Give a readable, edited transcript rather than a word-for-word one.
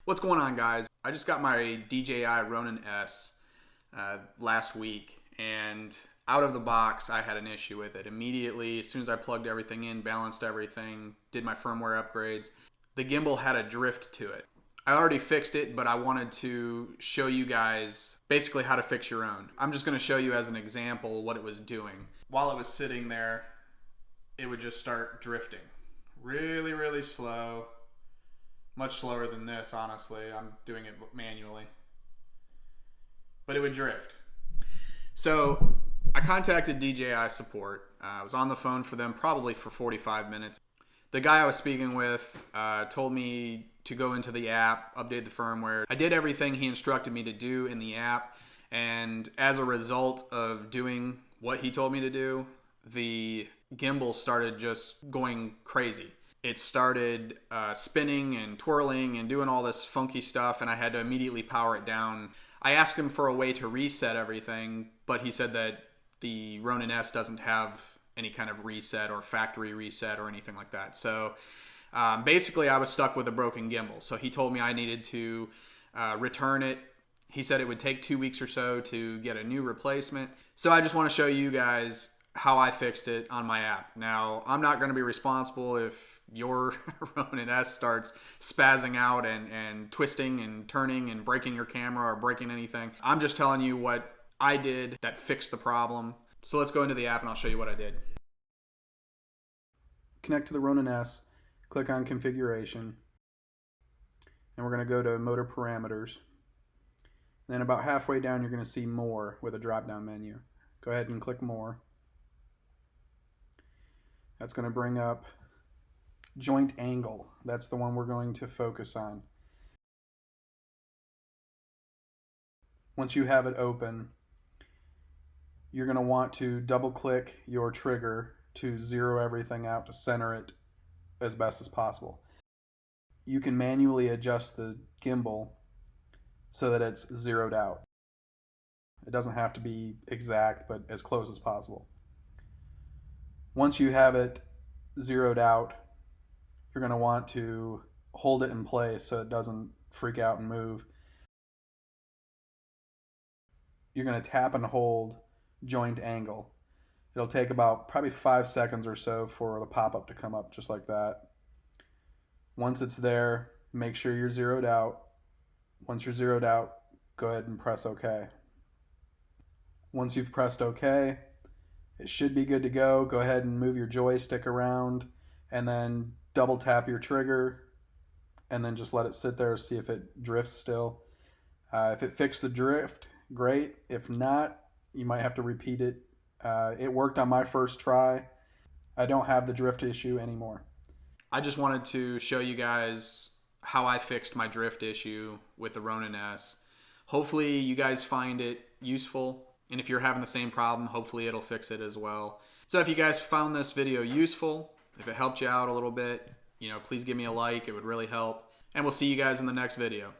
What's going on, guys? I just got my DJI Ronin-S last week, and out of the box I had an issue with it. Immediately, as soon as I plugged everything in, balanced everything, did my firmware upgrades, the gimbal had a drift to it. I already fixed it, but I wanted to show you guys basically how to fix your own. I'm just going to show you as an example what it was doing. While it was sitting there, it would just start drifting. Really, really slow. Much slower than this, honestly. I'm doing it manually. But it would drift. So I contacted DJI Support. I was on the phone for them probably for 45 minutes. The guy I was speaking with told me to go into the app, update the firmware. I did everything he instructed me to do in the app, and as a result of doing what he told me to do, the gimbal started just going crazy. It started spinning and twirling and doing all this funky stuff, and I had to immediately power it down. I asked him for a way to reset everything, but he said that the Ronin-S doesn't have any kind of reset or factory reset or anything like that. So basically I was stuck with a broken gimbal. So he told me I needed to return it. He said it would take 2 weeks or so to get a new replacement. So I just want to show you guys how I fixed it on my app. Now, I'm not going to be responsible if your Ronin-S starts spazzing out and twisting and turning and breaking your camera or breaking anything. I'm just telling you what I did that fixed the problem. So let's go into the app and I'll show you what I did. Connect to the Ronin-S, click on configuration, and we're going to go to motor parameters. Then about halfway down you're going to see more with a drop down menu. Go ahead and click more. That's going to bring up joint angle. That's the one we're going to focus on. Once you have it open, you're going to want to double click your trigger to zero everything out, to center it as best as possible. You can manually adjust the gimbal so that it's zeroed out. It doesn't have to be exact, but as close as possible. Once you have it zeroed out, you're going to want to hold it in place so it doesn't freak out and move. You're going to tap and hold joint angle. It'll take about probably 5 seconds or so for the pop-up to come up just like that. Once it's there, make sure you're zeroed out. Once you're zeroed out, go ahead and press OK. Once you've pressed OK, it should be good to go. Go ahead and move your joystick around and then double tap your trigger and then just let it sit there, see if it drifts still. If it fixed the drift, great. If not, you might have to repeat it. It worked on my first try. I don't have the drift issue anymore. I just wanted to show you guys how I fixed my drift issue with the Ronin-S. Hopefully you guys find it useful. And if you're having the same problem, hopefully it'll fix it as well. So if you guys found this video useful, if it helped you out a little bit, please give me a like. It would really help. And we'll see you guys in the next video.